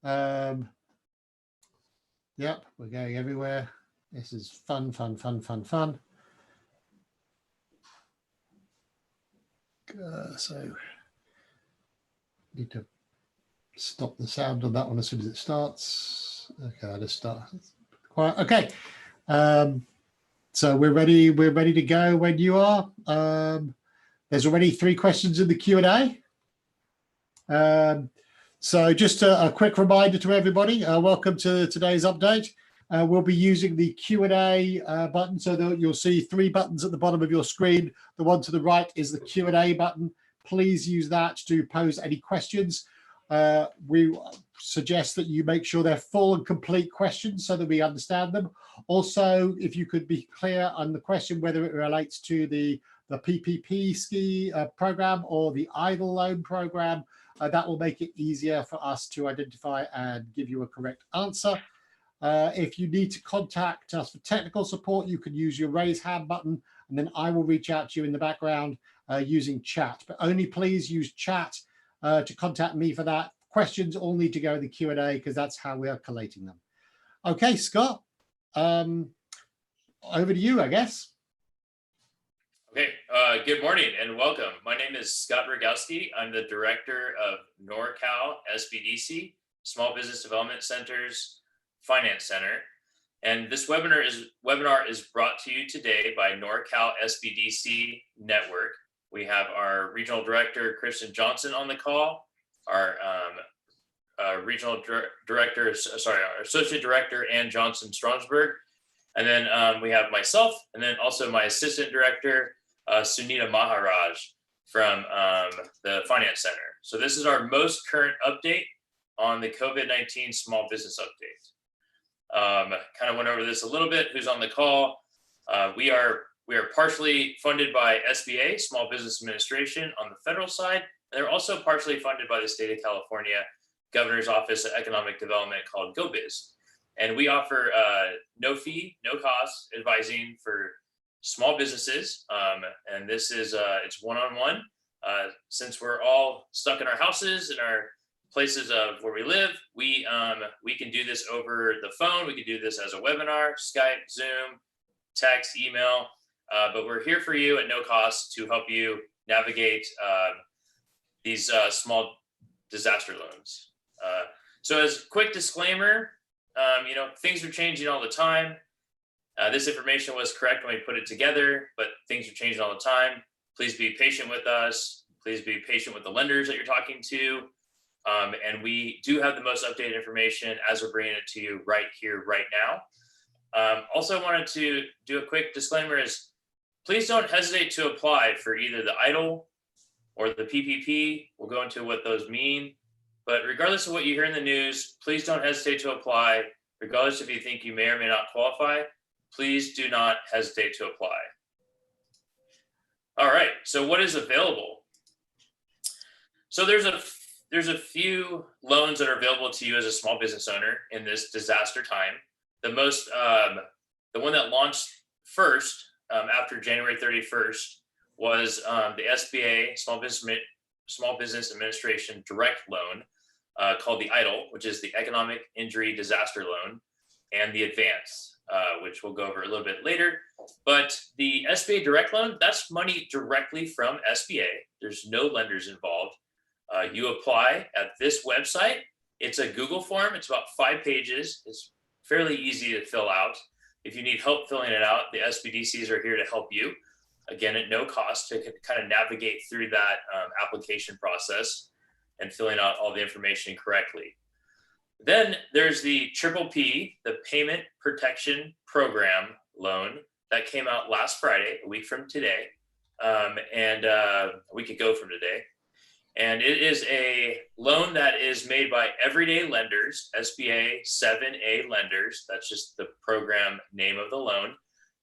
Yep, we're going everywhere. This is fun, fun, fun, fun, fun. So need to stop the sound on that one as soon as it starts. Okay, I'll just start. Quiet. Okay. So we're ready. We're ready to go when you are. There's already 3 questions in the Q&A. So just a quick reminder to everybody, welcome to today's update. We'll be using the Q&A button, so that you'll see 3 buttons at the bottom of your screen. The one to the right is the Q&A button. Please use that to pose any questions. We suggest that you make sure they're full and complete questions so that we understand them. Also, if you could be clear on the question, whether it relates to the PPP program or the EIDL loan program, that will make it easier for us to identify and give you a correct answer. If you need to contact us for technical support, you can use your raise hand button, and then I will reach out to you in the background using chat. But only please use chat to contact me for that. Questions all need to go in the Q&A because that's how we are collating them. Okay, Scott, over to you, I guess. Okay, good morning and welcome. My name is Scott Rogowski. I'm the director of NorCal SBDC, Small Business Development Center's Finance Center. And this webinar is brought to you today by NorCal SBDC Network. We have our regional director, Kristen Johnson, on the call, our regional director, our associate director, Ann Johnson Stromsberg. And then we have myself, and then also my assistant director, Sunita Maharaj from the Finance Center. So this is our most current update on the COVID-19 small business update. Kind of went over this a little bit, who's on the call. We are partially funded by SBA, Small Business Administration, on the federal side, and they're also partially funded by the state of California Governor's Office of Economic Development called GoBiz. And we offer no fee, no cost advising for small businesses. And this is, it's one-on-one. Since we're all stuck in our houses and our places of where we live, we can do this over the phone. We can do this as a webinar, Skype, Zoom, text, email, but we're here for you at no cost to help you navigate these small disaster loans. So as a quick disclaimer, you know, things are changing all the time. This information was correct when we put it together, but things are changing all the time. Please be patient with us. Please be patient with the lenders that you're talking to. And we do have the most updated information as we're bringing it to you right here, right now. Also wanted to do a quick disclaimer is, please don't hesitate to apply for either the EIDL or the PPP. We'll go into what those mean. But regardless of what you hear in the news, please don't hesitate to apply. Regardless if you think you may or may not qualify, please do not hesitate to apply. All right, so what is available? So there's a few loans that are available to you as a small business owner in this disaster time. The one that launched first after January 31st was the SBA, Small Business Administration Direct Loan, called the EIDL, which is the Economic Injury Disaster Loan, and the Advance, which we'll go over a little bit later. But the SBA Direct Loan, that's money directly from SBA. There's no lenders involved. You apply at this website. It's a Google form. It's about 5 pages. It's fairly easy to fill out. If you need help filling it out, the SBDCs are here to help you. Again, at no cost, to kind of navigate through that application process and filling out all the information correctly. Then there's the PPP, the Payment Protection Program loan that came out last Friday, a week from today, and a week ago from today. And it is a loan that is made by everyday lenders, SBA 7A lenders. That's just the program name of the loan.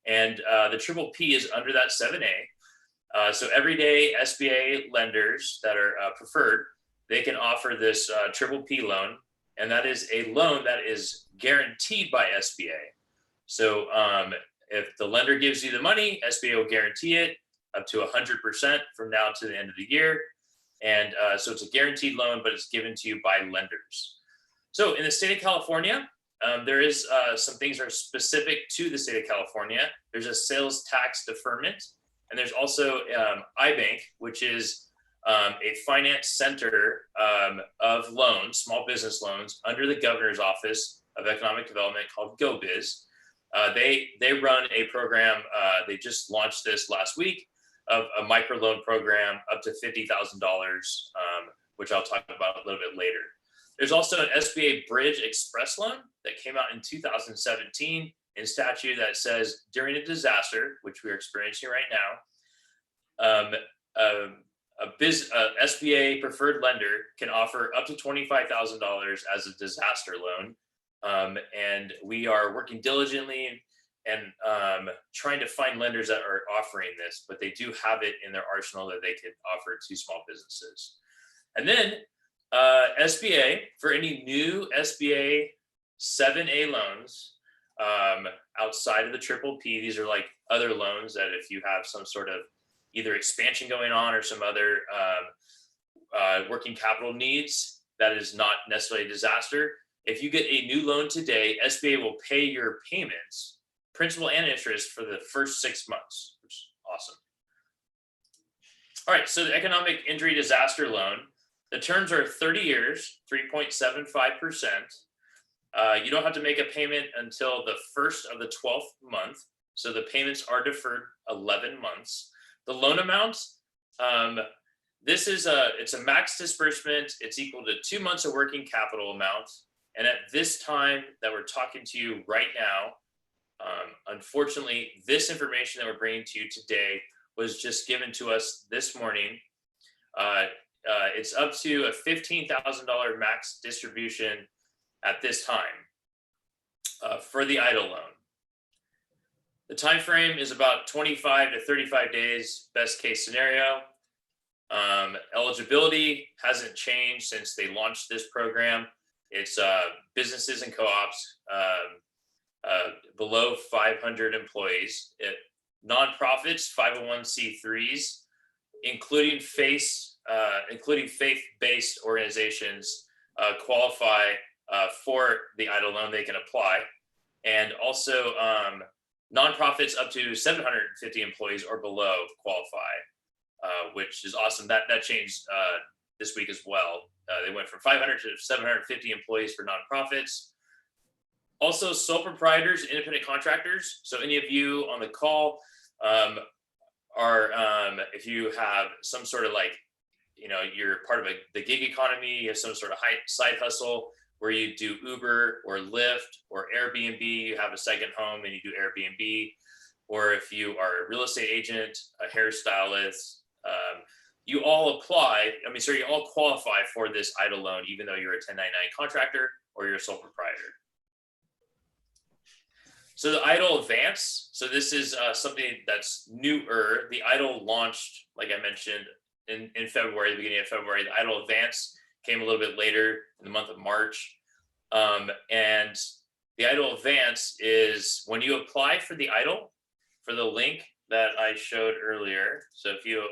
And the PPP is under that 7A. So everyday SBA lenders that are preferred, they can offer this PPP loan. And that is a loan that is guaranteed by SBA. So if the lender gives you the money, SBA will guarantee it up to 100% from now to the end of the year. And so it's a guaranteed loan, but it's given to you by lenders. So in the state of California, there is some things that are specific to the state of California. There's a sales tax deferment, and there's also iBank, which is a finance center of loans, small business loans, under the governor's office of economic development called GoBiz. They run a program. They just launched this last week of a microloan program up to $50,000, which I'll talk about a little bit later. There's also an SBA Bridge Express loan that came out in 2017 in statute that says during a disaster, which we're experiencing right now, a SBA preferred lender can offer up to $25,000 as a disaster loan. And we are working diligently and trying to find lenders that are offering this, but they do have it in their arsenal that they can offer to small businesses. And then SBA, for any new SBA 7A loans outside of the triple P, these are like other loans that if you have some sort of either expansion going on or some other working capital needs, that is not necessarily a disaster. If you get a new loan today, SBA will pay your payments, principal and interest, for the first 6 months, which is awesome. All right, so the economic injury disaster loan, the terms are 30 years, 3.75%. You don't have to make a payment until the first of the 12th month. So the payments are deferred 11 months. The loan amount, it's a max disbursement. It's equal to 2 months of working capital amount. And at this time that we're talking to you right now, unfortunately, this information that we're bringing to you today was just given to us this morning. It's up to a $15,000 max distribution at this time for the EIDL loan. The time frame is about 25 to 35 days, best case scenario. Eligibility hasn't changed since they launched this program. It's businesses and co-ops below 500 employees, nonprofits, 501c3s, including faith-based organizations qualify for the EIDL loan. They can apply, and also nonprofits up to 750 employees or below qualify, which is awesome. That changed this week as well. They went from 500 to 750 employees for nonprofits. Also, sole proprietors, independent contractors. So any of you on the call if you have some sort of you're part of the gig economy, you have some sort of side hustle where you do Uber or Lyft or Airbnb, you have a second home and you do Airbnb, or if you are a real estate agent, a hairstylist, you all you all qualify for this EIDL loan, even though you're a 1099 contractor or you're a sole proprietor. So the EIDL Advance, so this is something that's newer. The EIDL launched, like I mentioned, in February, the beginning of February. The EIDL Advance came a little bit later in the month of March. And the EIDL Advance is when you apply for the EIDL, for the link that I showed earlier. So if you...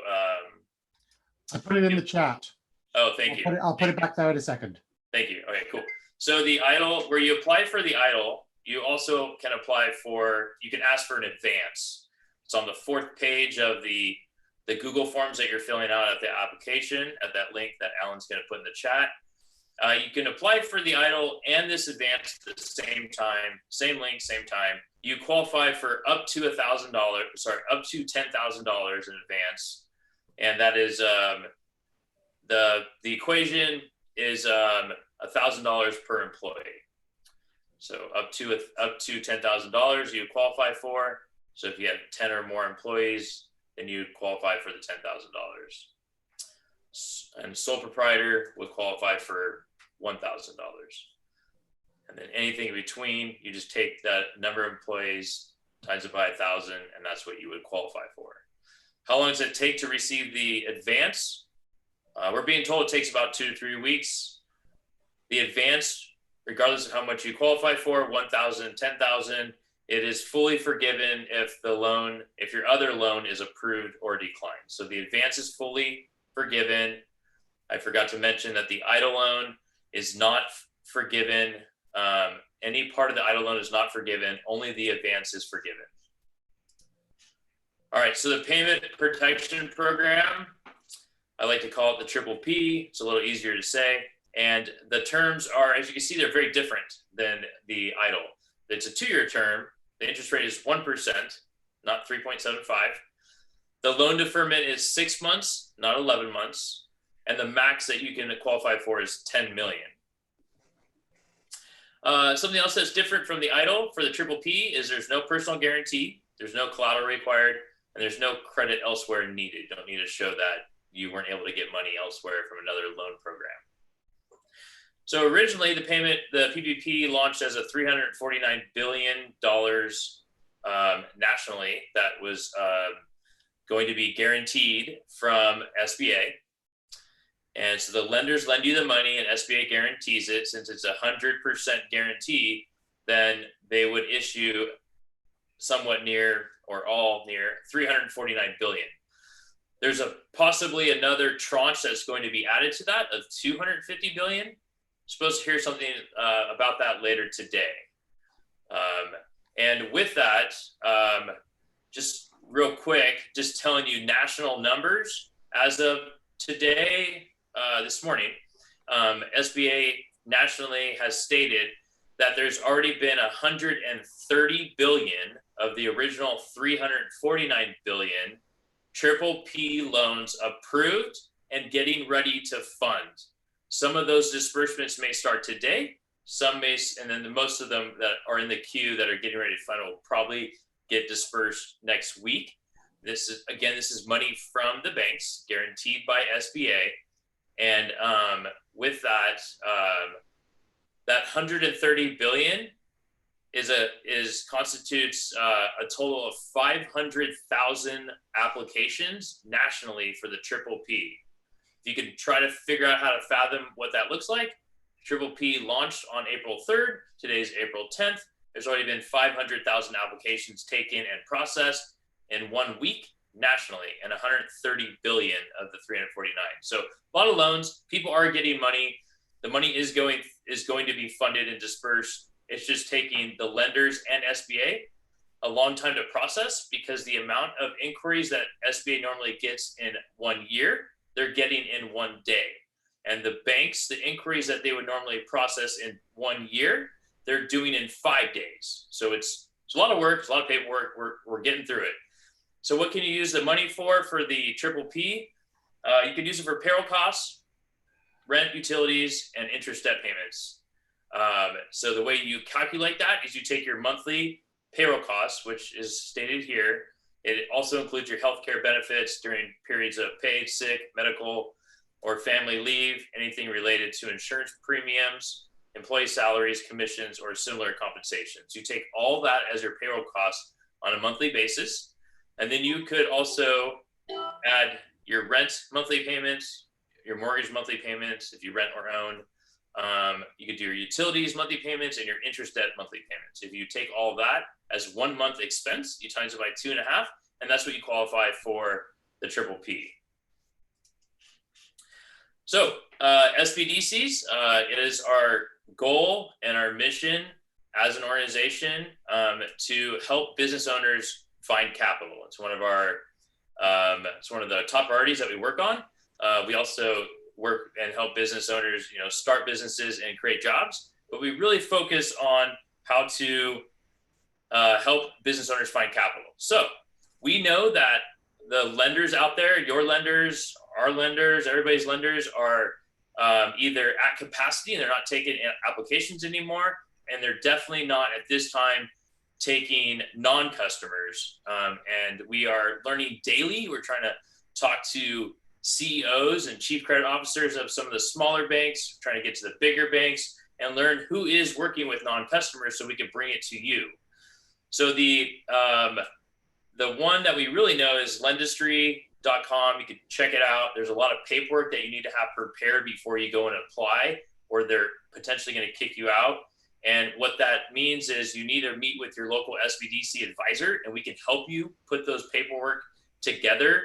I put it in the chat. Oh, thank you. I'll put it back there in a second. Thank you. Okay, cool. So the EIDL, where you apply for the EIDL, you also can you can ask for an advance. It's on the 4th page of the Google Forms that you're filling out at the application, at that link that Alan's going to put in the chat. You can apply for the EIDL and this advance at the same time, same link, same time. You qualify for up to $10,000 in advance. And that is, the equation is $1,000 per employee. So up to $10,000 you qualify for. So if you have 10 or more employees, then you qualify for the $10,000. And sole proprietor would qualify for $1,000. And then anything in between, you just take that number of employees, times it by 1,000, and that's what you would qualify for. How long does it take to receive the advance? We're being told it takes about 2 to 3 weeks. The advance, regardless of how much you qualify for, 1,000, 10,000, it is fully forgiven if your other loan is approved or declined. So the advance is fully forgiven. I forgot to mention that the EIDL loan is not forgiven. Any part of the EIDL loan is not forgiven. Only the advance is forgiven. All right, so the payment protection program, I like to call it the triple P. It's a little easier to say. And the terms are, as you can see, they're very different than the EIDL. It's a 2-year term. The interest rate is 1%, not 3.75. The loan deferment is 6 months, not 11 months. And the max that you can qualify for is 10 million. Something else that's different from the EIDL for the triple P is there's no personal guarantee, there's no collateral required, and there's no credit elsewhere needed. You don't need to show that you weren't able to get money elsewhere from another loan program. So originally the PPP launched as a $349 billion nationally that was going to be guaranteed from SBA. And so the lenders lend you the money and SBA guarantees it. Since it's 100% guarantee, then they would issue somewhat near or all near 349 billion. There's possibly another tranche that's going to be added to that of 250 billion. Supposed to hear something about that later today. And with that, just real quick, just telling you national numbers as of today, this morning, SBA nationally has stated that there's already been 130 billion of the original 349 billion triple P loans approved and getting ready to fund. Some of those disbursements may start today, some may, and then most of them that are in the queue that are getting ready to fund will probably get dispersed next week. This is money from the banks guaranteed by SBA. And with that, that 130 billion constitutes a total of 500,000 applications nationally for the triple P. If you could try to figure out how to fathom what that looks like, triple P launched on April 3rd. Today's April 10th. There's already been 500,000 applications taken and processed in 1 week nationally, and 130 billion of the 349. So a lot of loans, people are getting money. The money is going to be funded and dispersed. It's just taking the lenders and SBA a long time to process, because the amount of inquiries that SBA normally gets in 1 year, they're getting in 1 day. And the banks, the inquiries that they would normally process in 1 year, they're doing in 5 days. So it's a lot of work, it's a lot of paperwork. We're getting through it. So what can you use the money for the triple P? You could use it for payroll costs, rent, utilities, and interest debt payments. So the way you calculate that is you take your monthly payroll costs, which is stated here. It also includes your healthcare benefits during periods of paid, sick, medical, or family leave, anything related to insurance premiums, employee salaries, commissions, or similar compensations. You take all that as your payroll costs on a monthly basis. And then you could also add your rent monthly payments, your mortgage monthly payments, if you rent or own. You could do your utilities monthly payments and your interest debt monthly payments. If you take all that as 1 month expense, you times it by 2.5, and that's what you qualify for the triple P. So SBDCs, it is our goal and our mission as an organization to help business owners find capital. It's one of the top priorities that we work on. We also work and help business owners, start businesses and create jobs, but we really focus on how to help business owners find capital. So we know that the lenders out there, your lenders, our lenders, everybody's lenders are either at capacity and they're not taking applications anymore, and they're definitely not at this time taking non-customers. And we are learning daily. We're trying to talk to CEOs and chief credit officers of some of the smaller banks, trying to get to the bigger banks and learn who is working with non-customers so we can bring it to you. So the one that we really know is lendistry.com. You can check it out. There's a lot of paperwork that you need to have prepared before you go and apply, or they're potentially going to kick you out. And what that means is you need to meet with your local SBDC advisor, and we can help you put those paperwork together.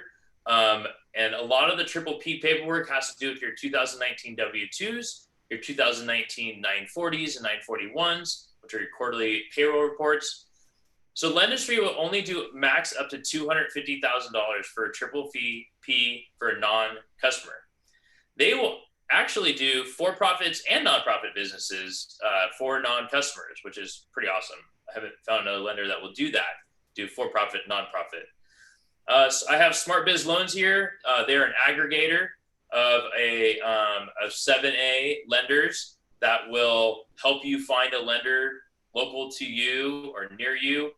And a lot of the triple P paperwork has to do with your 2019 W-2s your 2019 940s and 941s, which are your quarterly payroll reports. So Lendistry will only do max up to $250,000 for a triple P for a non-customer. They will actually do for-profits and nonprofit businesses for non-customers, which is pretty awesome. I haven't found another lender that will do that, do for-profit, nonprofit. So I have Smart Biz Loans here. They're an aggregator of 7A lenders that will help you find a lender local to you or near you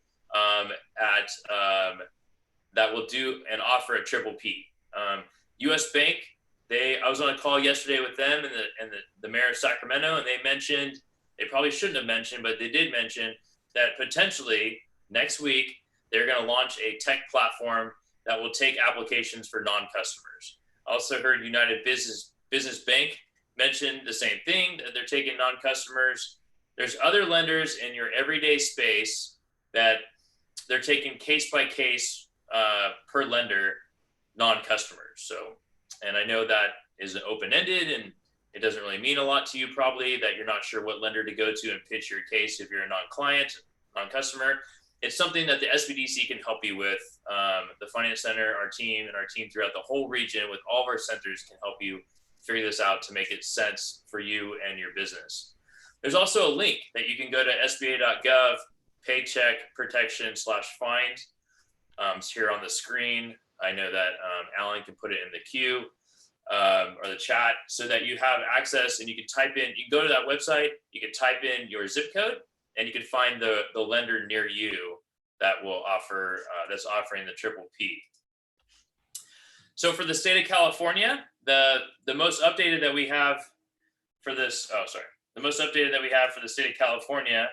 that will do and offer a triple P. US Bank, I was on a call yesterday with them and the mayor of Sacramento, and they mentioned, they probably shouldn't have mentioned, but they did mention that potentially next week they're going to launch a tech platform that will take applications for non-customers. Also heard United Business Bank mention the same thing, that they're taking non-customers. There's other lenders in your everyday space that they're taking case by case per lender non-customers. So, and I know that is open-ended and it doesn't really mean a lot to you probably, that you're not sure what lender to go to and pitch your case if you're a non-client, non-customer. It's something that the SBDC can help you with. The Finance Center, our team throughout the whole region with all of our centers can help you figure this out to make it sense for you and your business. There's also a link that you can go to sba.gov, paycheck protection/find. It's here on the screen. I know that Alan can put it in the queue or the chat so that you have access and you can type in, you can go to that website, you can type in your zip code and you can find the lender near you that will offer, that's offering the triple P. So for the state of California, the most updated that we have for this, the most updated that we have for the state of California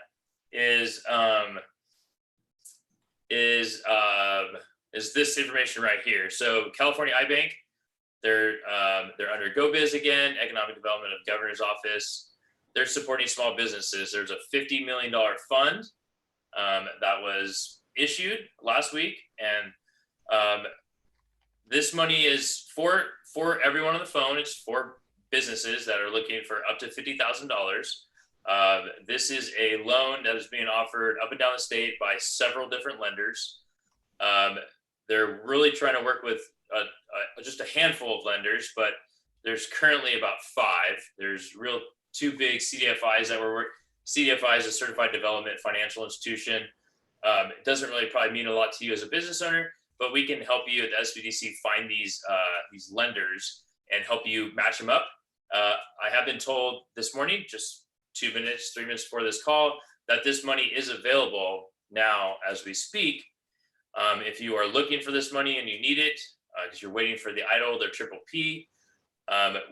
is this information right here. So California iBank, they're under GoBiz again, Economic Development of Governor's Office. They're supporting small businesses. There's a $50 million fund that was issued last week, and this money is for everyone on the phone. It's for businesses that are looking for up to $50,000. This is a loan that is being offered up and down the state by several different lenders. They're really trying to work with just a handful of lenders, but there's currently about 5. There's two big CDFIs that CDFI is a Certified Development Financial Institution. It doesn't really probably mean a lot to you as a business owner, but we can help you at the SBDC find these lenders and help you match them up. I have been told this morning, just 3 minutes before this call, that this money is available now as we speak. If you are looking for this money and you need it, because you're waiting for the EIDL, their triple P,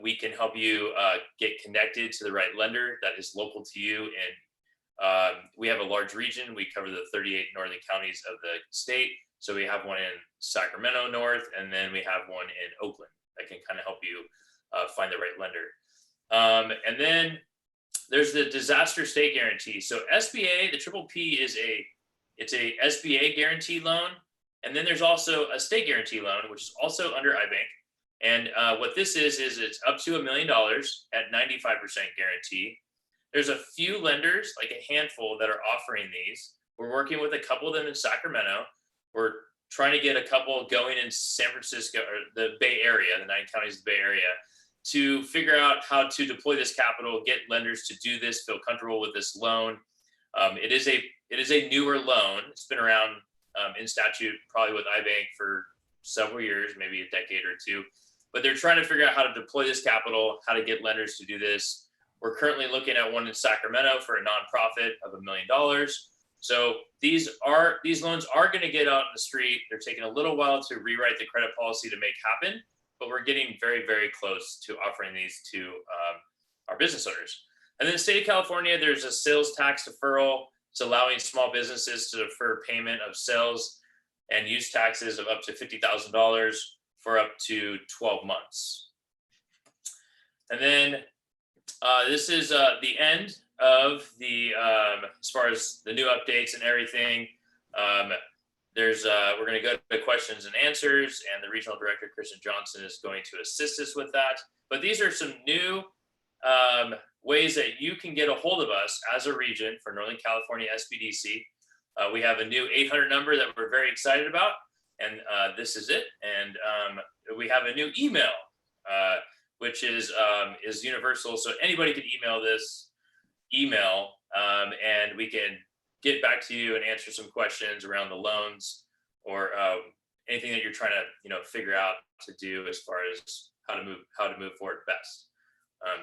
we can help you get connected to the right lender that is local to you. And we have a large region. We cover the 38 northern counties of the state. So we have one in Sacramento North, and then we have one in Oakland that can kind of help you find the right lender. And then there's the disaster state guarantee. So SBA, the triple P it's a SBA guarantee loan. And then there's also a state guarantee loan, which is also under iBank. And what this is it's up to $1 million at 95% guarantee. There's a few lenders, like a handful, that are offering these. We're working with a couple of them in Sacramento. We're trying to get a couple going in San Francisco or the Bay Area, the 9 counties of the Bay Area, to figure out how to deploy this capital, get lenders to do this, feel comfortable with this loan. It is a newer loan. It's been around in statute, probably with iBank for several years, maybe a decade or 2. But they're trying to figure out how to deploy this capital, how to get lenders to do this. We're currently looking at one in Sacramento for a nonprofit of $1 million. So these loans are going to get out in the street. They're taking a little while to rewrite the credit policy to make happen, but we're getting very, very close to offering these to our business owners. And then the state of California, there's a sales tax deferral. It's allowing small businesses to defer payment of sales and use taxes of up to $50,000 for up to 12 months. And then this is the end of the, as far as the new updates and everything. We're going to go to questions and answers, and the regional director, Kristen Johnson, is going to assist us with that. But these are some new ways that you can get a hold of us as a region for Northern California SBDC. We have a new 800 number that we're very excited about, and this is it. And we have a new email, which is universal, so anybody can email this email, and we can get back to you and answer some questions around the loans or anything that you're trying to figure out to do as far as how to move forward best.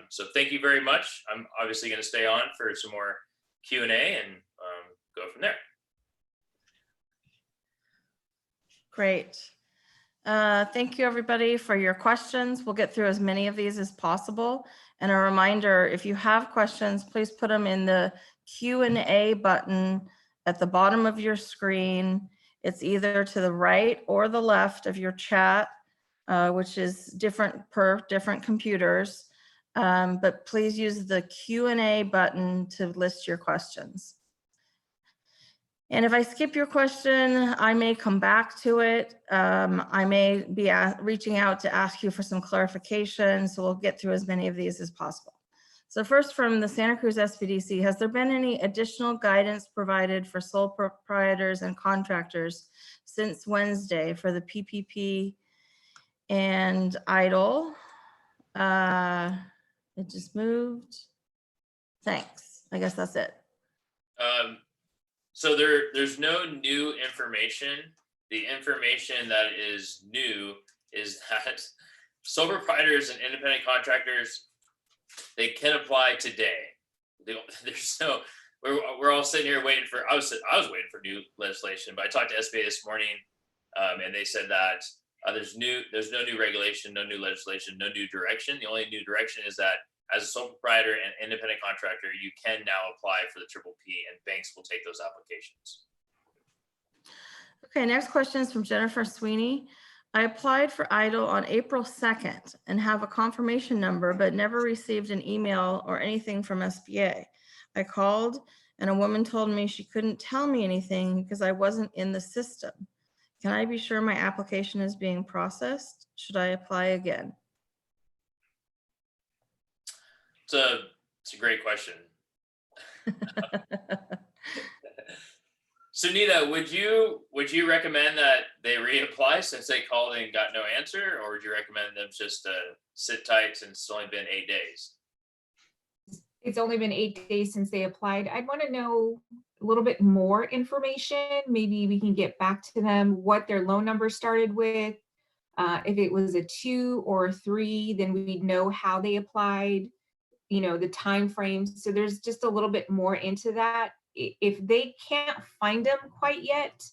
So thank you very much. I'm obviously going to stay on for some more Q&A and go from there. Great. Thank you, everybody, for your questions. We'll get through as many of these as possible. And a reminder, if you have questions, please put them in the Q&A button at the bottom of your screen. It's either to the right or the left of your chat, which is different per different computers. But please use the Q&A button to list your questions. And if I skip your question, I may come back to it. I may be reaching out to ask you for some clarification, so we'll get through as many of these as possible. So first, from the Santa Cruz SBDC, has there been any additional guidance provided for sole proprietors and contractors since Wednesday for the PPP and EIDL? It just moved. Thanks. I guess that's it. So there's no new information. The information that is new is that sole proprietors and independent contractors, they can apply today. There's no, we're all sitting here waiting for, I was waiting for new legislation, but I talked to SBA this morning, and they said that there's no new regulation, no new legislation, no new direction. The only new direction is that as a sole proprietor and independent contractor, you can now apply for the PPP, and banks will take those applications. Okay, next question is from Jennifer Sweeney. I applied for EIDL on April 2nd and have a confirmation number, but never received an email or anything from SBA. I called and a woman told me she couldn't tell me anything because I wasn't in the system. Can I be sure my application is being processed? Should I apply again? It's a great question. Sunita, would you recommend that they reapply since they called and got no answer, or would you recommend them just sit tight since it's only been 8 days? It's only been 8 days since they applied. I'd want to know a little bit more information. Maybe we can get back to them what their loan number started with. If it was a 2 or a 3, then we'd know how they applied, the time frames. So there's just a little bit more into that. If they can't find them quite yet,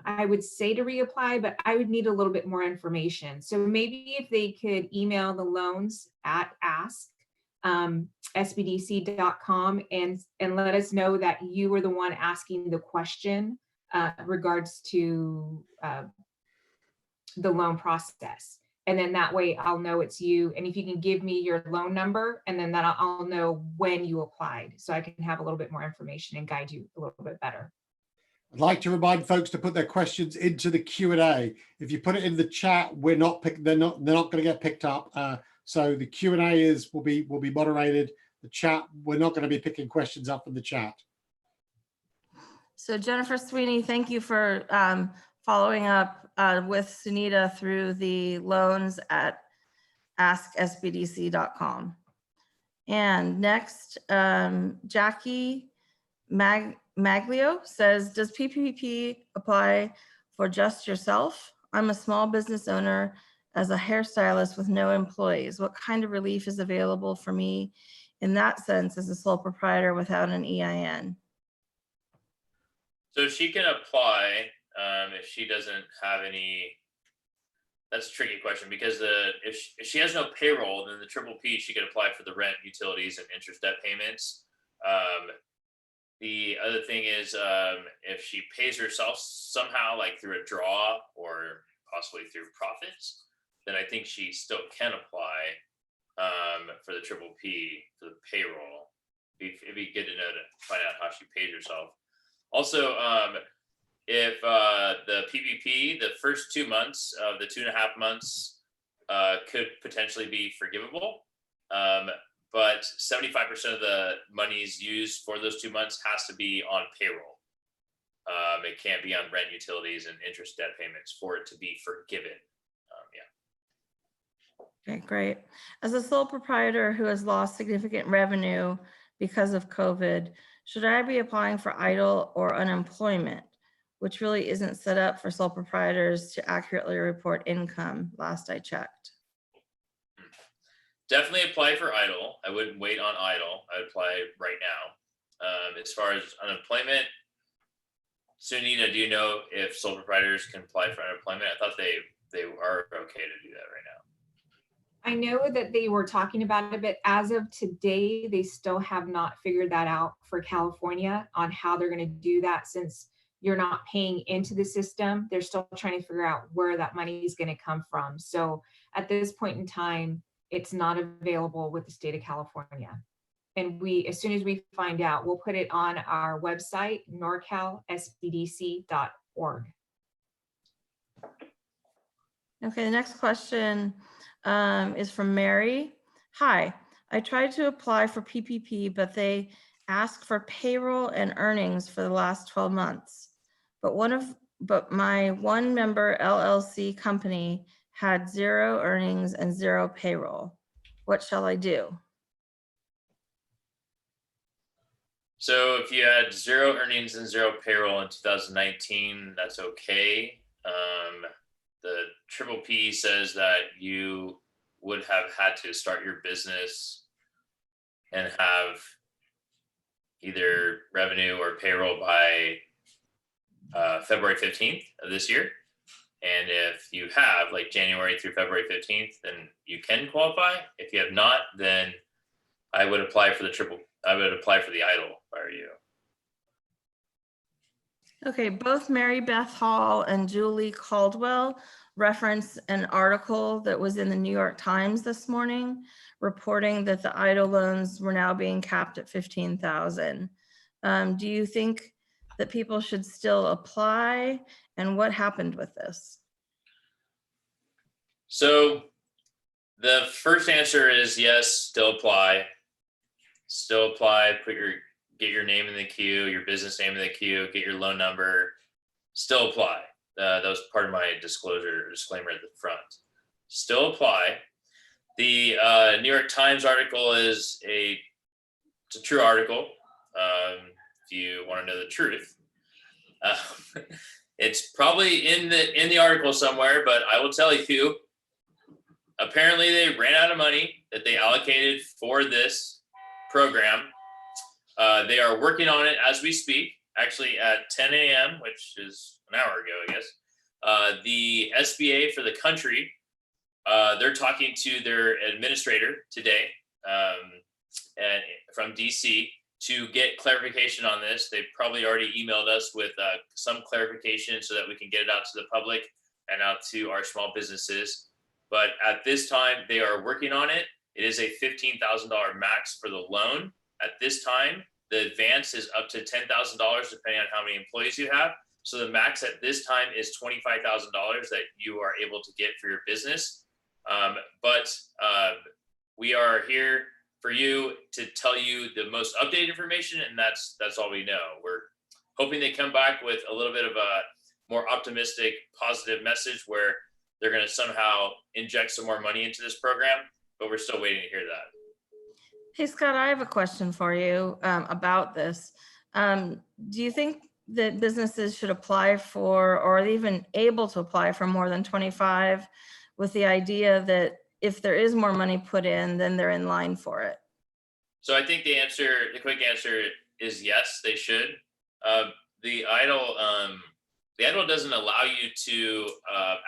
I would say to reapply, but I would need a little bit more information. So maybe if they could email the loans at ask@sbdc.com and let us know that you were the one asking the question regards to the loan process. And then that way I'll know it's you. And if you can give me your loan number, and then that I'll know when you applied, so I can have a little bit more information and guide you a little bit better. I'd like to remind folks to put their questions into the Q&A. If you put it in the chat, they're not going to get picked up. So the Q&A will be moderated. The chat, we're not going to be picking questions up in the chat. So Jennifer Sweeney, thank you for following up with Sunita through the loans at asksbdc.com. And next, Jackie Maglio says, does PPP apply for just yourself? I'm a small business owner as a hairstylist with no employees. What kind of relief is available for me in that sense as a sole proprietor without an EIN? So she can apply if she doesn't have any. That's a tricky question, because if she has no payroll, then the PPP, she could apply for the rent, utilities, and interest debt payments. The other thing is if she pays herself somehow, like through a draw or possibly through profits, then I think she still can apply for the PPP for the payroll. It'd be good to know to find out how she pays herself. Also, if the PPP, the first 2 months of the 2.5 months could potentially be forgivable. but 75% of the monies used for those 2 months has to be on payroll. It can't be on rent, utilities, and interest debt payments for it to be forgiven. Okay, great. As a sole proprietor who has lost significant revenue because of COVID, should I be applying for EIDL or unemployment, which really isn't set up for sole proprietors to accurately report income, last I checked? Definitely apply for EIDL. I wouldn't wait on EIDL. I would apply right now. As far as unemployment, Sunita, do you know if sole proprietors can apply for unemployment? I thought they are okay to do that right now. I know that they were talking about it, but as of today, they still have not figured that out for California on how they're going to do that, since you're not paying into the system. They're still trying to figure out where that money is going to come from. So at this point in time, it's not available with the state of California. And as soon as we find out, we'll put it on our website, norcalsbdc.org. Okay, the next question is from Mary. Hi, I tried to apply for PPP, but they ask for payroll and earnings for the last 12 months. But my one member LLC company had 0 earnings and 0 payroll. What shall I do? So if you had 0 earnings and 0 payroll in 2019, that's okay. The Triple P says that you would have had to start your business and have either revenue or payroll by February 15th of this year. And if you have, like, January through February 15th, then you can qualify. If you have not, then I would apply for the EIDL if I were you. Okay, both Mary Beth Hall and Julie Caldwell reference an article that was in the New York Times this morning reporting that the EIDL loans were now being capped at $15,000. Do you think that people should still apply, and what happened with this? So the first answer is yes, still apply. Still apply, get your name in the queue, your business name in the queue, get your loan number, still apply. That was part of my disclaimer at the front. Still apply. The New York Times article it's a true article. If you want to know the truth, it's probably in the article somewhere, but I will tell you, apparently they ran out of money that they allocated for this program. They are working on it as we speak, actually at 10 a.m., which is an hour ago, I guess. The SBA for the country, they're talking to their administrator today from DC to get clarification on this. They probably already emailed us with some clarification so that we can get it out to the public and out to our small businesses. But at this time, they are working on it. It is a $15,000 max for the loan. At this time, the advance is up to $10,000 depending on how many employees you have. So the max at this time is $25,000 that you are able to get for your business. But we are here for you to tell you the most updated information, and that's all we know. We're hoping they come back with a little bit of a more optimistic, positive message where they're going to somehow inject some more money into this program, but we're still waiting to hear that. Hey, Scott, I have a question for you about this. Do you think that businesses should apply for, or are they even able to apply for more than 25, with the idea that if there is more money put in, then they're in line for it? So I think the quick answer is yes, they should. The EIDL doesn't allow you to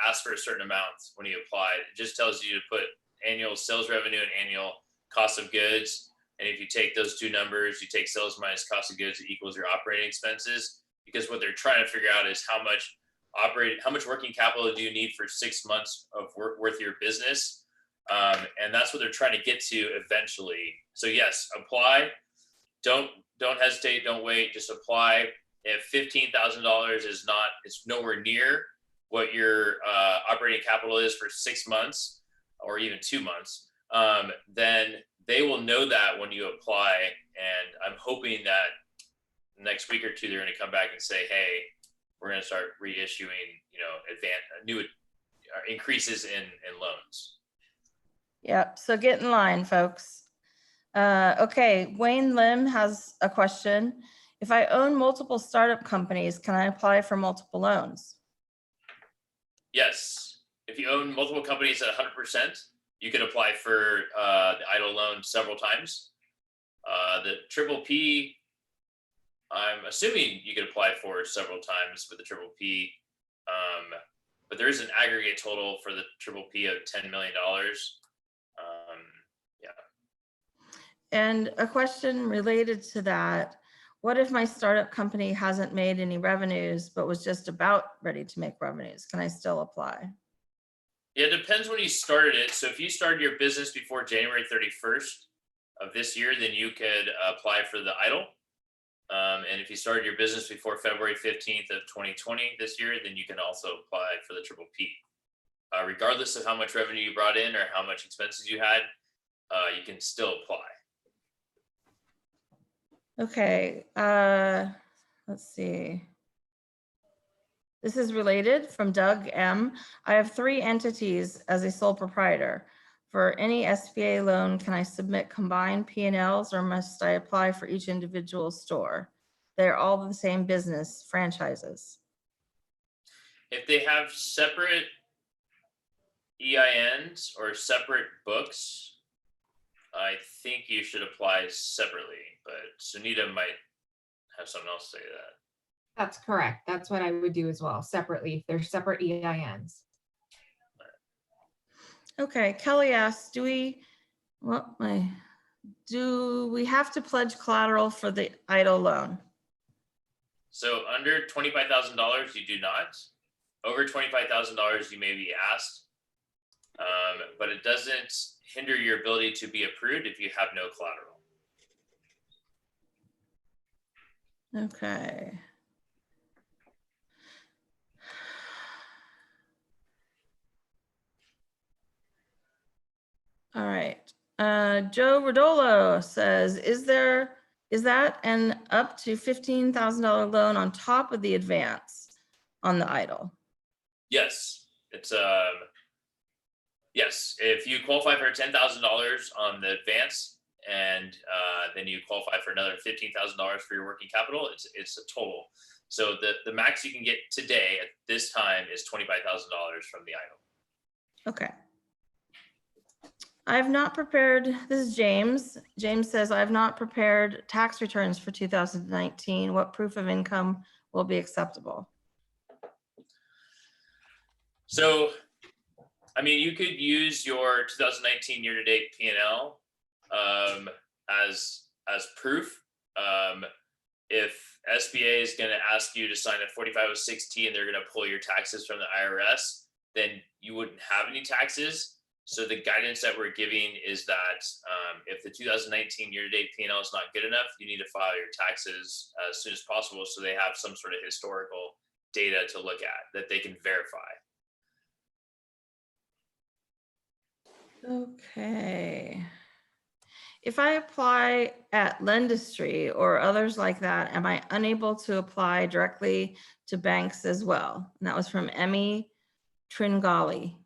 ask for a certain amount when you apply. It just tells you to put annual sales revenue and annual cost of goods. And if you take those two numbers, you take sales minus cost of goods, it equals your operating expenses. Because what they're trying to figure out is how much working capital do you need for 6 months of worth of your business. And that's what they're trying to get to eventually. So yes, apply. Don't hesitate. Don't wait. Just apply. If $15,000 it's nowhere near what your operating capital is for 6 months or even 2 months, then they will know that when you apply, and I'm hoping that next week or two they're going to come back and say, hey, we're going to start reissuing, new increases in loans. Yep. So get in line, folks. Okay. Wayne Lim has a question. If I own multiple startup companies, can I apply for multiple loans? Yes. If you own multiple companies at 100%, you can apply for the EIDL loan several times. The triple P, I'm assuming you could apply for several times with the triple P, but there is an aggregate total for the triple P of $10 million. Yeah. And a question related to that, what if my startup company hasn't made any revenues, but was just about ready to make revenues? Can I still apply? Yeah, it depends when you started it. So if you started your business before January 31st of this year, then you could apply for the EIDL. And if you started your business before February 15th of 2020 this year, then you can also apply for the triple P. Regardless of how much revenue you brought in or how much expenses you had, you can still apply. Okay, let's see. This is related from Doug M. I have 3 entities as a sole proprietor. For any SBA loan, can I submit combined P&Ls or must I apply for each individual store? They're all the same business franchises. If they have separate EINs or separate books, I think you should apply separately, but Sunita might have something else to say to that. That's correct. That's what I would do as well, separately, if they're separate EINs. Okay, Kelly asks, do we have to pledge collateral for the EIDL loan? So under $25,000, you do not. Over $25,000, you may be asked, but it doesn't hinder your ability to be approved if you have no collateral. Okay. All right. Joe Rodolo says, is that an up to $15,000 loan on top of the advance on the EIDL? Yes, it's yes. If you qualify for $10,000 on the advance, and then you qualify for another $15,000 for your working capital, it's a total. So the max you can get today at this time is $25,000 from the EIDL. Okay. I've not prepared, this is James. James says, I've not prepared tax returns for 2019. What proof of income will be acceptable? So, I mean, you could use your 2019 year-to-date P&L as proof. If SBA is going to ask you to sign a 4506T and they're going to pull your taxes from the IRS, then you wouldn't have any taxes. So the guidance that we're giving is that if the 2019 year-to-date P&L is not good enough, you need to file your taxes as soon as possible so they have some sort of historical data to look at that they can verify. Okay. If I apply at Lendistry or others like that, am I unable to apply directly to banks as well? And that was from Emmy Tringali.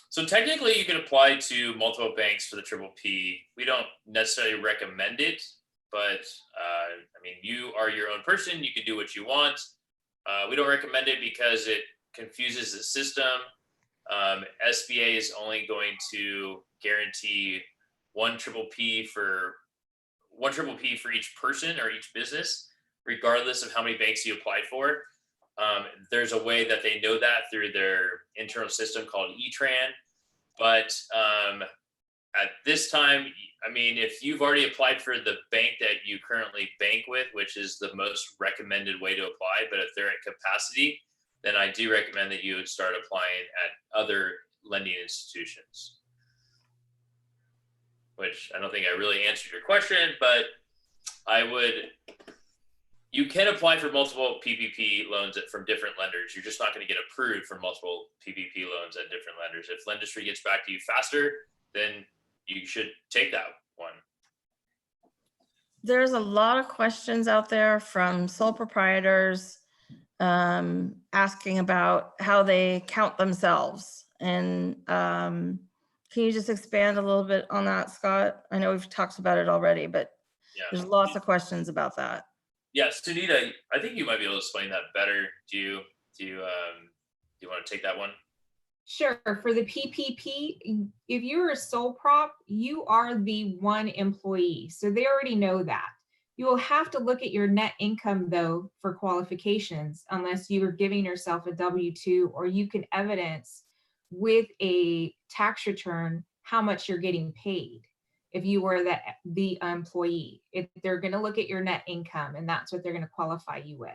So technically you can apply to multiple banks for the triple P. We don't necessarily recommend it, but I mean, you are your own person. You can do what you want. We don't recommend it because it confuses the system. SBA is only going to guarantee one triple P for each person or each business, regardless of how many banks you applied for. There's a way that they know that through their internal system called ETRAN. But at this time, I mean, if you've already applied for the bank that you currently bank with, which is the most recommended way to apply, but if they're at capacity, then I do recommend that you would start applying at other lending institutions. Which I don't think I really answered your question, but you can apply for multiple PPP loans from different lenders. You're just not going to get approved for multiple PPP loans at different lenders. If Lendistry gets back to you faster, then you should take that one. There's a lot of questions out there from sole proprietors asking about how they count themselves. And can you just expand a little bit on that, Scott? I know we've talked about it already, but Yeah. there's lots of questions about that. Yeah, Sunita, I think you might be able to explain that better. Do you want to take that one? Sure. For the PPP, if you're a sole prop, you are the one employee. So they already know that. You will have to look at your net income, though, for qualifications, unless you are giving yourself a W-2 or you can evidence with a tax return how much you're getting paid. If you were the employee, if they're going to look at your net income, and that's what they're going to qualify you with.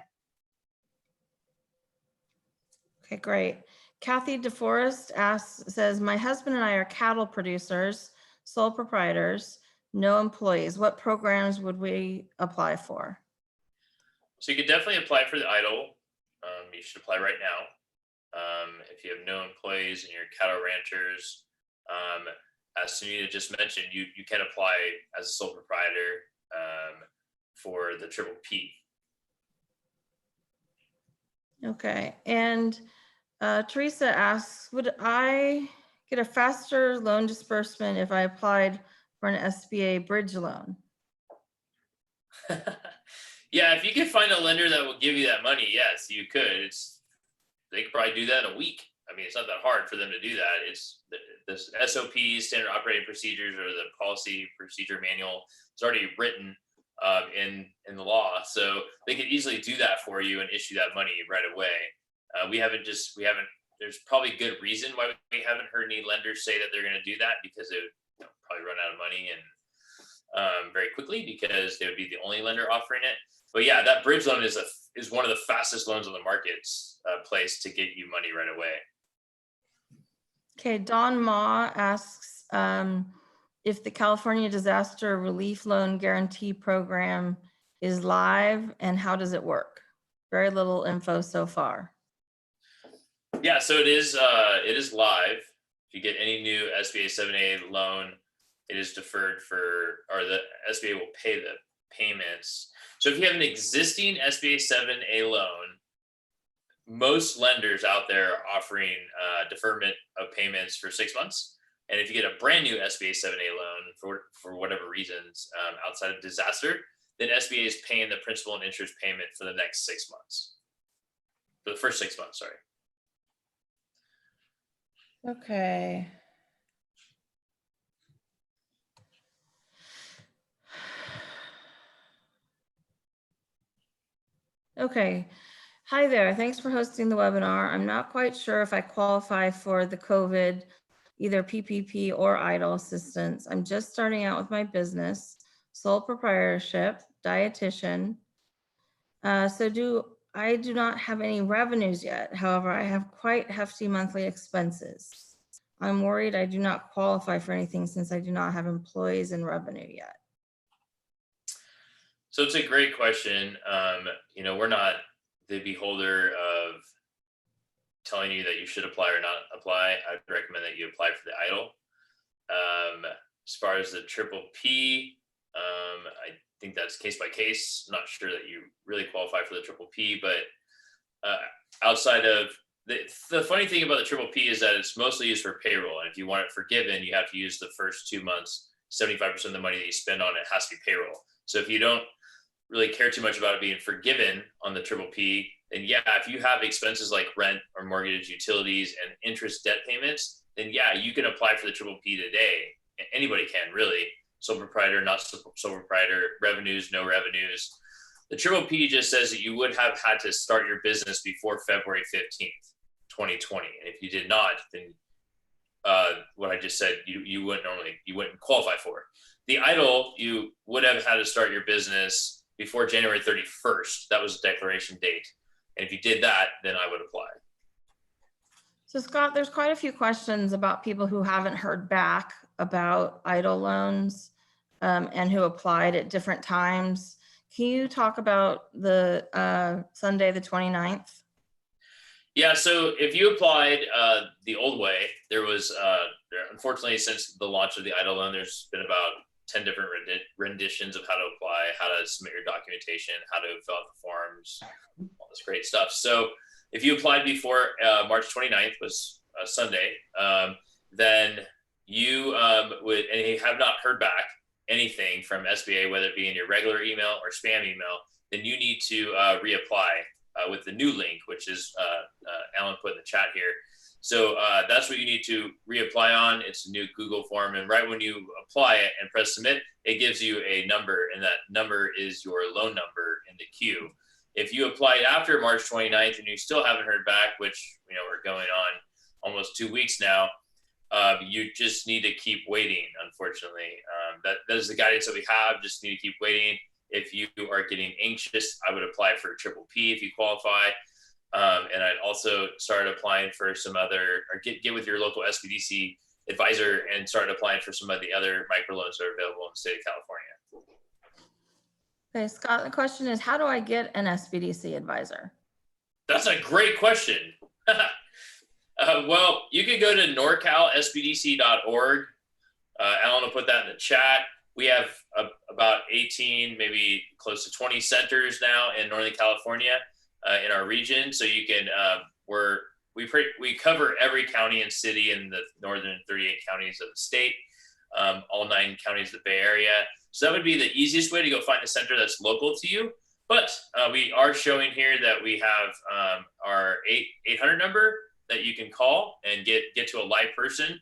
Okay, great. Kathy DeForest says, my husband and I are cattle producers, sole proprietors, no employees. What programs would we apply for? So you could definitely apply for the EIDL. You should apply right now. If you have no employees and you're cattle ranchers, as Sunita just mentioned, you can apply as a sole proprietor for the Triple P. Okay, and Teresa asks, would I get a faster loan disbursement if I applied for an SBA bridge loan? Yeah, if you can find a lender that will give you that money, yes, you could. They could probably do that in a week. I mean, it's not that hard for them to do that. It's the SOPs, standard operating procedures, or the policy procedure manual. It's already written in the law, so they could easily do that for you and issue that money right away. We haven't. There's probably good reason why we haven't heard any lenders say that they're going to do that, because they would probably run out of money and very quickly, because they would be the only lender offering it. But yeah, that bridge loan is one of the fastest loans on the market's place to get you money right away. Okay, Don Ma asks if the California Disaster Relief Loan Guarantee Program is live and how does it work? Very little info so far. Yeah, so it is live. If you get any new SBA 7A loan, it is deferred or the SBA will pay the payments. So if you have an existing SBA 7A loan, most lenders out there are offering deferment of payments for 6 months. And if you get a brand new SBA 7A loan for whatever reasons outside of disaster, then SBA is paying the principal and interest payment for the next 6 months. For the first 6 months, sorry. Okay. Okay. Hi there. Thanks for hosting the webinar. I'm not quite sure if I qualify for the COVID, either PPP or EIDL assistance. I'm just starting out with my business, sole proprietorship, dietitian. I do not have any revenues yet. However, I have quite hefty monthly expenses. I'm worried I do not qualify for anything since I do not have employees and revenue yet. So it's a great question. We're not the beholder of telling you that you should apply or not apply. I'd recommend that you apply for the EIDL. As far as the Triple P, I think that's case by case. I'm not sure that you really qualify for the Triple P, but outside of the funny thing about the Triple P is that it's mostly used for payroll. And if you want it forgiven, you have to use the first 2 months, 75% of the money that you spend on it has to be payroll. So if you don't really care too much about it being forgiven on the Triple P, then yeah, if you have expenses like rent or mortgage, utilities, and interest debt payments, then yeah, you can apply for the Triple P today. Anybody can, really. Sole proprietor, not sole proprietor, revenues, no revenues. The Triple P just says that you would have had to start your business before February 15th, 2020. And if you did not, then what I just said, you wouldn't qualify for it. The EIDL, you would have had to start your business before January 31st. That was the declaration date. And if you did that, then I would apply. So Scott, there's quite a few questions about people who haven't heard back about EIDL loans and who applied at different times. Can you talk about the Sunday, the 29th? Yeah, so if you applied the old way, there was unfortunately, since the launch of the EIDL loan, there's been about 10 different renditions of how to apply, how to submit your documentation, how to fill out the forms, all this great stuff. So if you applied before March 29th was Sunday, then you would, and you have not heard back anything from SBA, whether it be in your regular email or spam email, then you need to reapply with the new link, which is Alan put in the chat here. So that's what you need to reapply on. It's a new Google form. And right when you apply it and press submit, it gives you a number, and that number is your loan number in the queue. If you applied after March 29th and you still haven't heard back, which, you know, we're going on almost 2 weeks now, you just need to keep waiting, unfortunately. That is the guidance that we have. Just need to keep waiting. If you are getting anxious, I would apply for triple P if you qualify. And I'd also start applying for some other, or get with your local SBDC advisor and start applying for some of the other microloans that are available in the state of California. Okay, Scott, the question is, how do I get an SBDC advisor? That's a great question. Well, you can go to norcalsbdc.org. Alan will put that in the chat. We have about 18, maybe close to 20 centers now in Northern California in our region. So you can, we cover every county and city in the northern 38 counties of the state, all 9 counties of the Bay Area. So that would be the easiest way to go find a center that's local to you. But we are showing here that we have our 800 number that you can call and get to a live person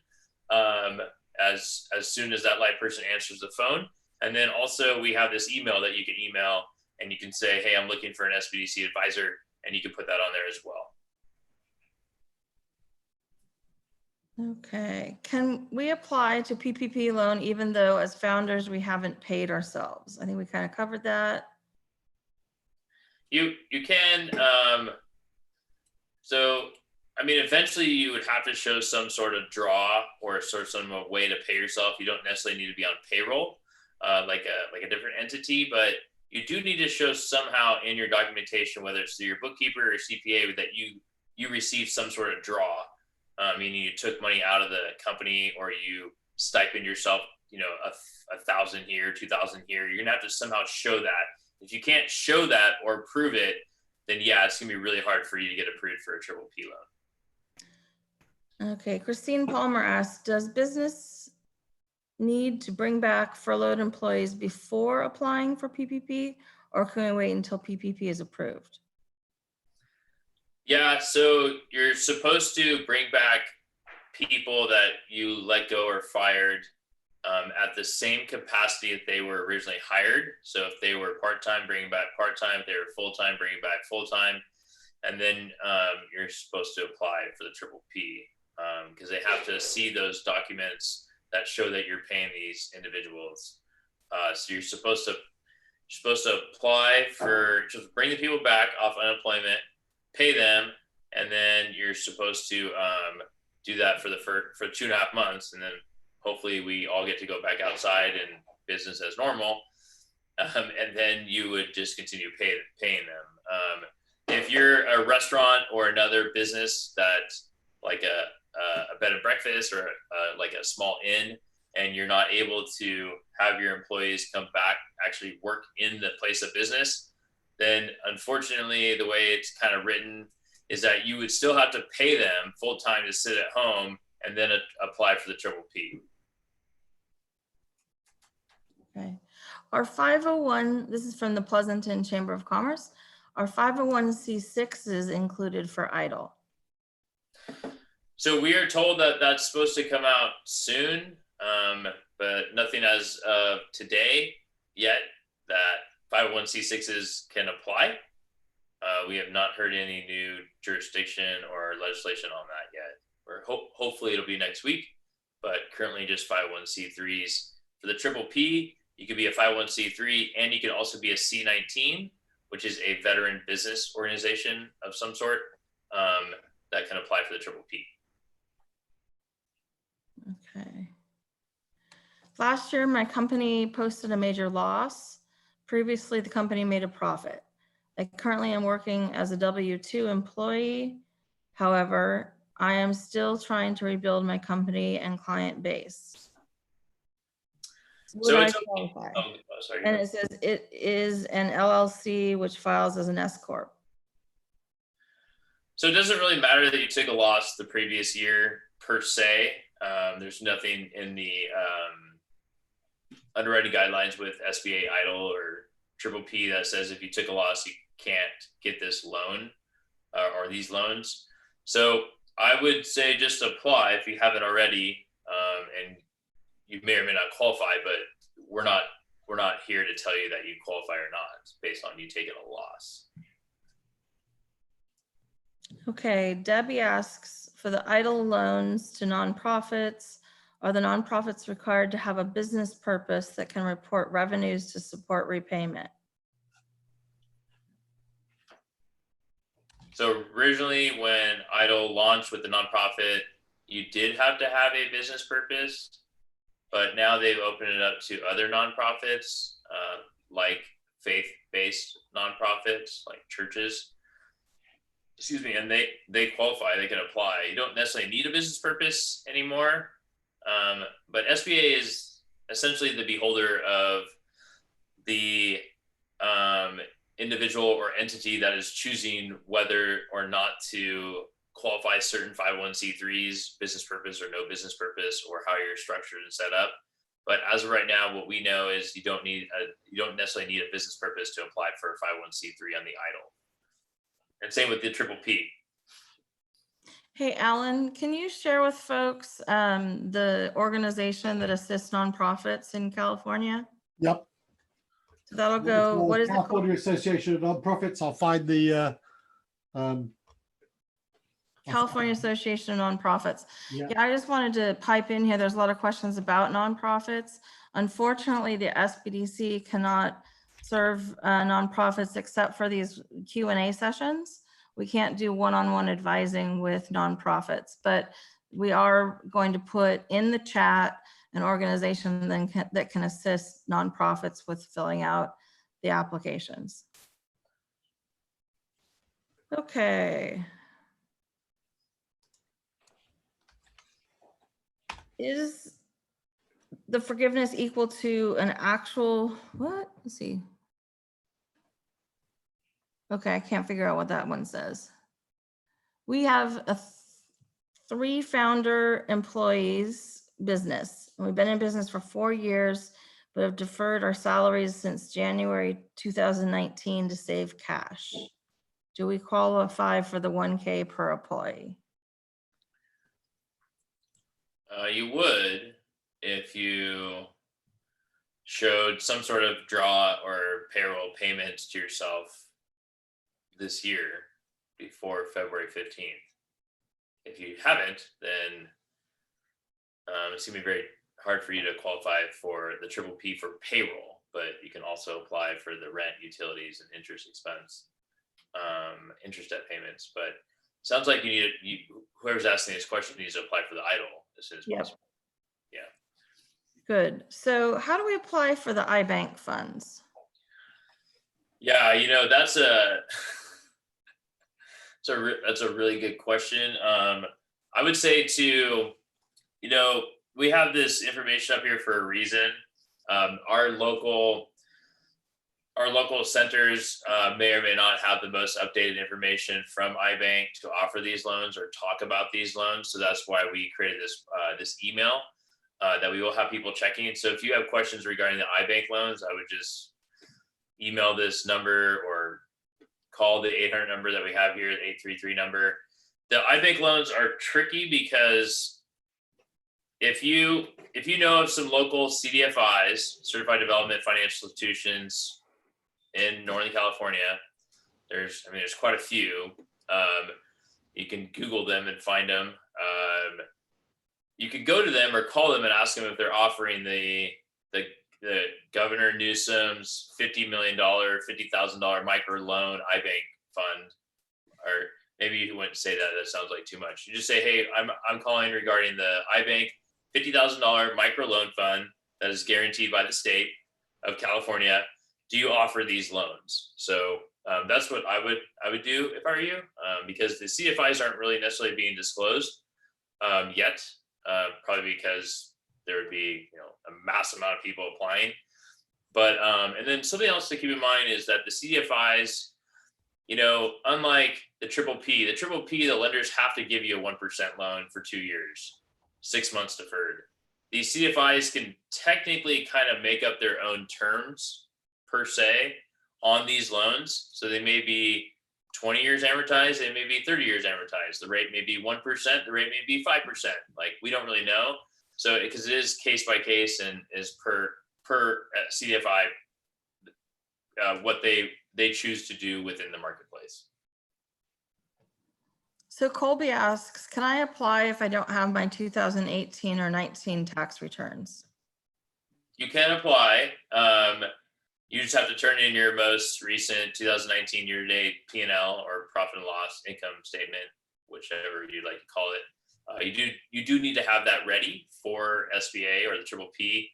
as soon as that live person answers the phone. And then also we have this email that you can email, and you can say, hey, I'm looking for an SBDC advisor, and you can put that on there as well. Okay, can we apply to PPP loan even though as founders we haven't paid ourselves? I think we kind of covered that. You can, so, I mean, eventually you would have to show some sort of draw or some way to pay yourself. You don't necessarily need to be on payroll, like a different entity, but you do need to show somehow in your documentation, whether it's through your bookkeeper or CPA, that you received some sort of draw, meaning you took money out of the company or you stipend yourself, you know, 1,000 here, 2,000 here. You're gonna have to somehow show that. If you can't show that or prove it, then yeah, it's gonna be really hard for you to get approved for a triple P loan. Okay, Christine Palmer asks, does business need to bring back furloughed employees before applying for PPP, or can we wait until PPP is approved? Yeah, so you're supposed to bring back people that you let go or fired at the same capacity that they were originally hired. So if they were part-time, bring back part-time. If they were full-time, bring back full-time. And then you're supposed to apply for the triple P because they have to see those documents that show that you're paying these individuals. So you're supposed to apply for, just bring the people back off unemployment, pay them, and then you're supposed to do that for 2.5 months, and then hopefully we all get to go back outside and business as normal, and then you would just continue paying them. If you're a restaurant or another business that like a bed and breakfast or like a small inn, and you're not able to have your employees come back, actually work in the place of business, then unfortunately the way it's kind of written is that you would still have to pay them full time to sit at home and then apply for the triple P. Okay. Our 501, this is from the Pleasanton Chamber of Commerce, our 501c6 is included for EIDL. So we are told that that's supposed to come out soon, but nothing as of today yet that 501c6s can apply. We have not heard any new jurisdiction or legislation on that yet. Hopefully it'll be next week, but currently just 501c3s. For the triple P, you could be a 501c3 and you can also be a C19, which is a veteran business organization of some sort that can apply for the triple P. Okay. Last year, my company posted a major loss. Previously, the company made a profit. I currently am working as a W-2 employee. However, I am still trying to rebuild my company and client base. Would So I it's okay. qualify? Oh, sorry. And it says it is an LLC which files as an S corp. So it doesn't really matter that you took a loss the previous year per se. There's nothing in the underwriting guidelines with SBA EIDL or Triple P that says if you took a loss, you can't get this loan or these loans. So I would say just apply if you haven't already, and you may or may not qualify, but we're not here to tell you that you qualify or not based on you taking a loss. Okay, Debbie asks, for the EIDL loans to nonprofits, are the nonprofits required to have a business purpose that can report revenues to support repayment? So originally when EIDL launched with the nonprofit, you did have to have a business purpose, but now they've opened it up to other nonprofits, like faith-based nonprofits, like churches. Excuse me, and they qualify, they can apply. You don't necessarily need a business purpose anymore, but SBA is essentially the beholder of the individual or entity that is choosing whether or not to qualify certain 501c3s, business purpose or no business purpose, or how you're structured and set up. But as of right now, what we know is you don't necessarily need a business purpose to apply for a 501c3 on the EIDL. And same with the Triple P. Hey, Alan, can you share with folks the organization that assists nonprofits in California? Yep. So that'll go, what is it called? California Association of Nonprofits. I'll find the California Association of Nonprofits. Yeah. Yeah, I just wanted to pipe in here. There's a lot of questions about nonprofits. Unfortunately, the SBDC cannot serve nonprofits except for these Q&A sessions. We can't do one-on-one advising with nonprofits, but we are going to put in the chat an organization that can assist nonprofits with filling out the applications. Okay. Is the forgiveness equal to an actual, what? Let's see. Okay, I can't figure out what that one says. We have a 3 founder employees business. And we've been in business for 4 years, but have deferred our salaries since January 2019 to save cash. Do we qualify for the 1K per employee? You would if you showed some sort of draw or payroll payments to yourself this year before February 15th. If you haven't, then it's gonna be very hard for you to qualify for the Triple P for payroll, but you can also apply for the rent, utilities, and interest expense, interest debt payments. But sounds like you need whoever's asking this question needs to apply for the EIDL as soon as possible. Yeah. Good. So how do we apply for the iBank funds? Yeah, that's a really good question. I would say we have this information up here for a reason. Our local centers may or may not have the most updated information from iBank to offer these loans or talk about these loans. So that's why we created this email that we will have people checking. So if you have questions regarding the iBank loans, I would just email this number or call the 800 number that we have here, the 833 number. The iBank loans are tricky because if you know of some local CDFIs, Certified Development Financial Institutions in Northern California, there's quite a few. You can Google them and find them. You could go to them or call them and ask them if they're offering the Governor Newsom's $50 million, $50,000 micro loan iBank fund. Or maybe you wouldn't say that. That sounds like too much. You just say, hey, I'm calling regarding the iBank $50,000 micro loan fund that is guaranteed by the state of California. Do you offer these loans? So That's what I would do if I were you, because the CFIs aren't really necessarily being disclosed yet, probably because there would be a mass amount of people applying. But and then something else to keep in mind is that the CFIs, unlike the triple P, the lenders have to give you a 1% loan for 2 years, 6 months deferred. These CFIs can technically kind of make up their own terms per se on these loans. So they may be 20 years amortized, they may be 30 years amortized. The rate may be 1%, the rate may be 5%. Like, we don't really know. So because it is case by case and is per CFI what they choose to do within the marketplace. So Colby asks, can I apply if I don't have my 2018 or 19 tax returns? You can apply. You just have to turn in your most recent 2019 year-to-date P&L or profit and loss income statement, whichever you'd like to call it. You do need to have that ready for SBA or the triple P,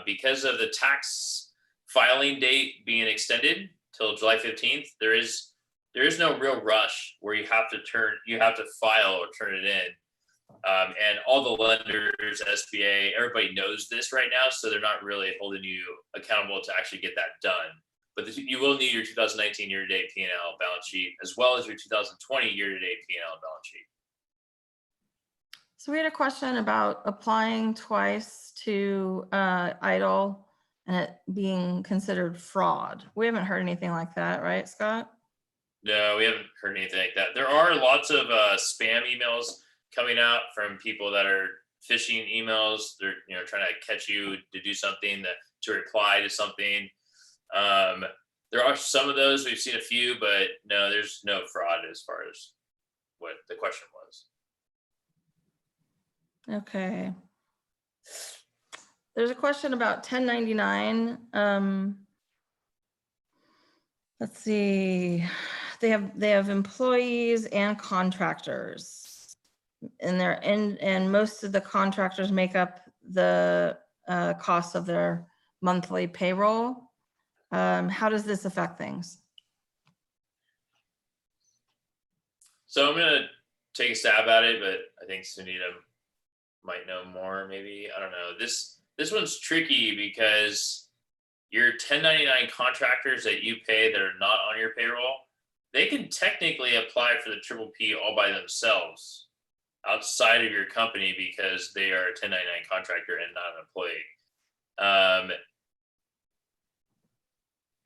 because of the tax filing date being extended till July 15th. There is no real rush where you have to file or turn it in. And all the lenders, SBA, everybody knows this right now, so they're not really holding you accountable to actually get that done. But you will need your 2019 year-to-date P&L balance sheet, as well as your 2020 year-to-date P&L balance sheet. So we had a question about applying twice to EIDL and it being considered fraud. We haven't heard anything like that, right, Scott? No, we haven't heard anything like that. There are lots of spam emails coming out from people that are phishing emails. They're trying to catch you to do something, to reply to something. There are some of those. We've seen a few, but no, there's no fraud as far as what the question was. Okay. There's a question about 1099. Let's see. They have employees and contractors, and most of the contractors make up the cost of their monthly payroll. How does this affect things? So I'm gonna take a stab at it, but I think Sunita might know more. Maybe, I don't know. This one's tricky because your 1099 contractors that you pay that are not on your payroll, they can technically apply for the triple P all by themselves outside of your company because they are a 1099 contractor and not an employee.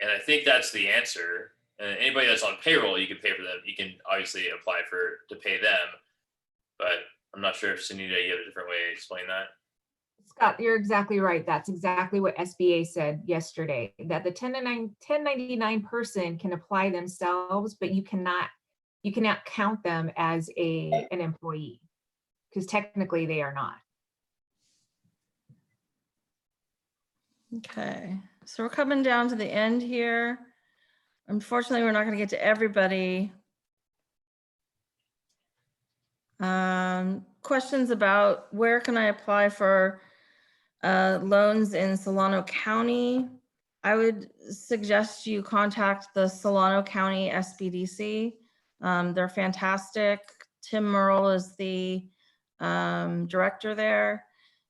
And I think that's the answer. And anybody that's on payroll, you can pay for them. You can obviously apply to pay them, but I'm not sure if Sunita, you have a different way to explain that. Scott, you're exactly right. That's exactly what SBA said yesterday, that the 1099 person can apply themselves, but you cannot count them as an employee because technically they are not. Okay, so we're coming down to the end here. Unfortunately, we're not going to get to everybody. Questions about where can I apply for loans in Solano County? I would suggest you contact the Solano County SBDC. They're fantastic. Tim Merle is the director there.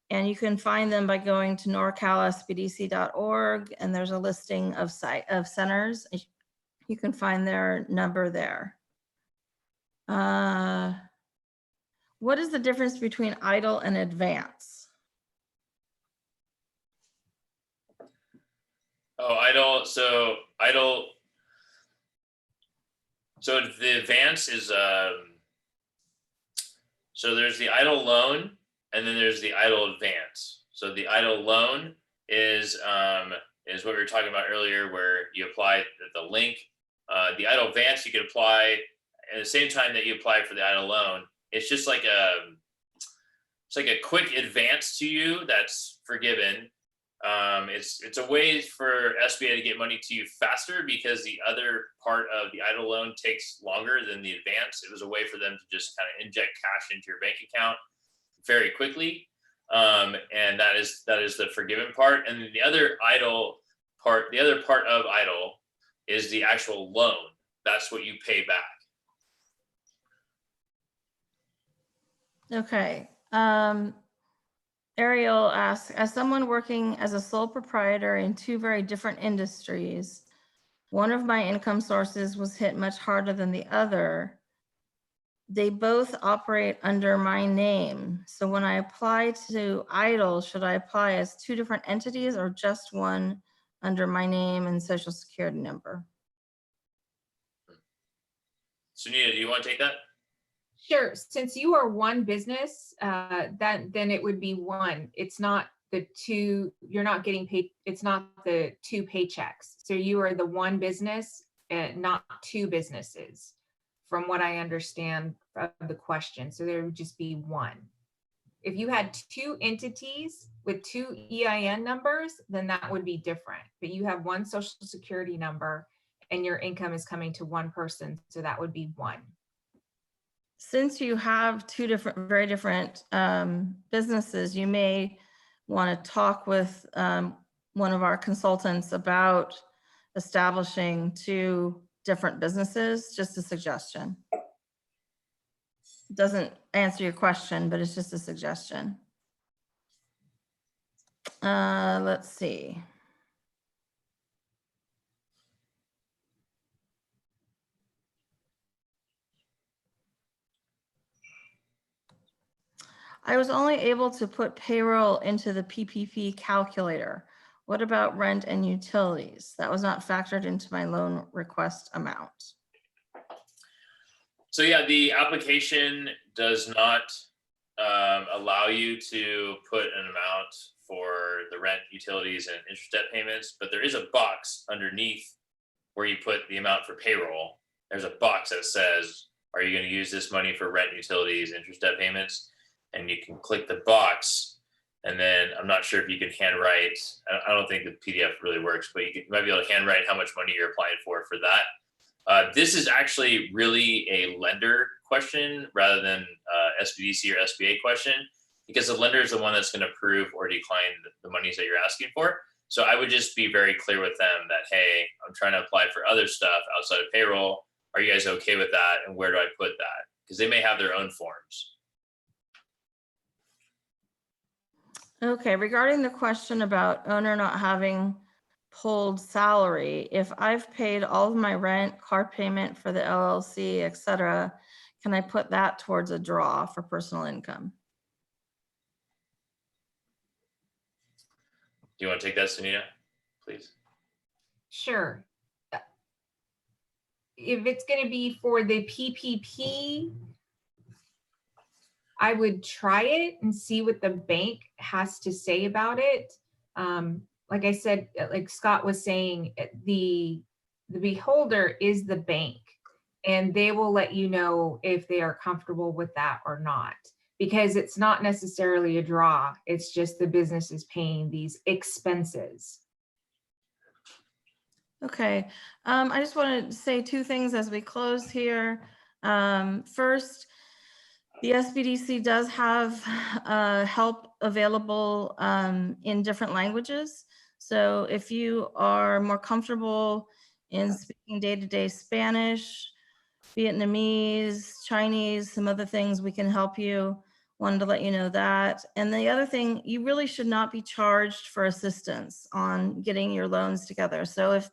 And you can find them by going to norcalsbdc.org, and there's a listing of centers. You can find their number there. What is the difference between EIDL and Advance? Oh, EIDL. So the Advance is so there's the EIDL loan, and then there's the EIDL Advance. So the EIDL loan is what we were talking about earlier, where you apply the link. The EIDL Advance, you can apply at the same time that you apply for the EIDL loan. It's just like a quick advance to you that's forgiven. It's a way for SBA to get money to you faster because the other part of the EIDL loan takes longer than the advance. It was a way for them to just kind of inject cash into your bank account very quickly. And that is the forgiven part. And then the other part of EIDL is the actual loan. That's what you pay back. Okay. Ariel asks, as someone working as a sole proprietor in two very different industries, one of my income sources was hit much harder than the other. They both operate under my name. So when I apply to EIDL, should I apply as two different entities or just one under my name and social security number? Sunita, do you want to take that? Sure. Since you are one business, then it would be one. It's not the two, you're not getting paid. It's not the two paychecks. So you are the one business and not two businesses, from what I understand of the question. So there would just be one. If you had two entities with two EIN numbers, then that would be different. But you have one social security number and your income is coming to one person. So that would be one. Since you have two very different businesses, you may want to talk with one of our consultants about establishing two different businesses. Just a suggestion. Doesn't answer your question, but it's just a suggestion. Let's see. I was only able to put payroll into the PPP calculator. What about rent and utilities? That was not factored into my loan request amount. So yeah, the application does not allow you to put an amount for the rent, utilities, and interest debt payments, but there is a box underneath where you put the amount for payroll. There's a box that says, are you going to use this money for rent, utilities, interest debt payments? And you can click the box, and then I'm not sure if you can handwrite. I don't think the PDF really works, but you might be able to handwrite how much money you're applying for that. This is actually really a lender question rather than SBDC or SBA question, because the lender is the one that's going to approve or decline the monies that you're asking for. So I would just be very clear with them that, hey, I'm trying to apply for other stuff outside of payroll. Are you guys okay with that? And where do I put that? Because they may have their own forms. Okay, regarding the question about owner not having pulled salary, if I've paid all of my rent, car payment for the LLC, etc., can I put that towards a draw for personal income? Do you want to take that, Sunita, please? Sure. If it's going to be for the PPP, I would try it and see what the bank has to say about it. Like I said, like Scott was saying, the beholder is the bank, and they will let you know if they are comfortable with that or not, because it's not necessarily a draw. It's just the business is paying these expenses. Okay, I just want to say two things as we close here. First, the SBDC does have help available in different languages. So if you are more comfortable in speaking day-to-day Spanish, Vietnamese, Chinese, some other things, we can help you. Wanted to let you know that. And the other thing, you really should not be charged for assistance on getting your loans together. So if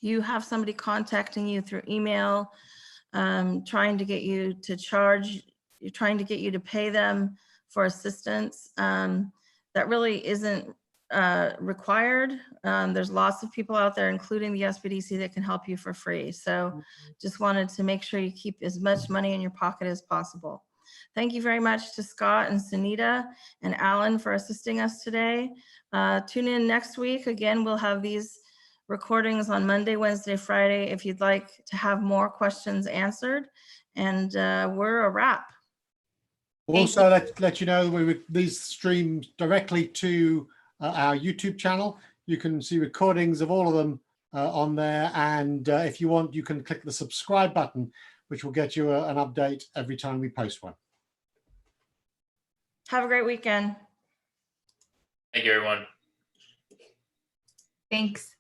you have somebody contacting you through email, trying to get you to charge, you're trying to get you to pay them for assistance, that really isn't required. There's lots of people out there, including the SBDC, that can help you for free. So just wanted to make sure you keep as much money in your pocket as possible. Thank you very much to Scott and Sunita and Alan for assisting us today. Tune in next week. Again, we'll have these recordings on Monday, Wednesday, Friday, if you'd like to have more questions answered. And we're a wrap. Also, let you know, these stream directly to our YouTube channel. You can see recordings of all of them on there. And if you want, you can click the subscribe button, which will get you an update every time we post one. Have a great weekend. Thank you, everyone. Thanks.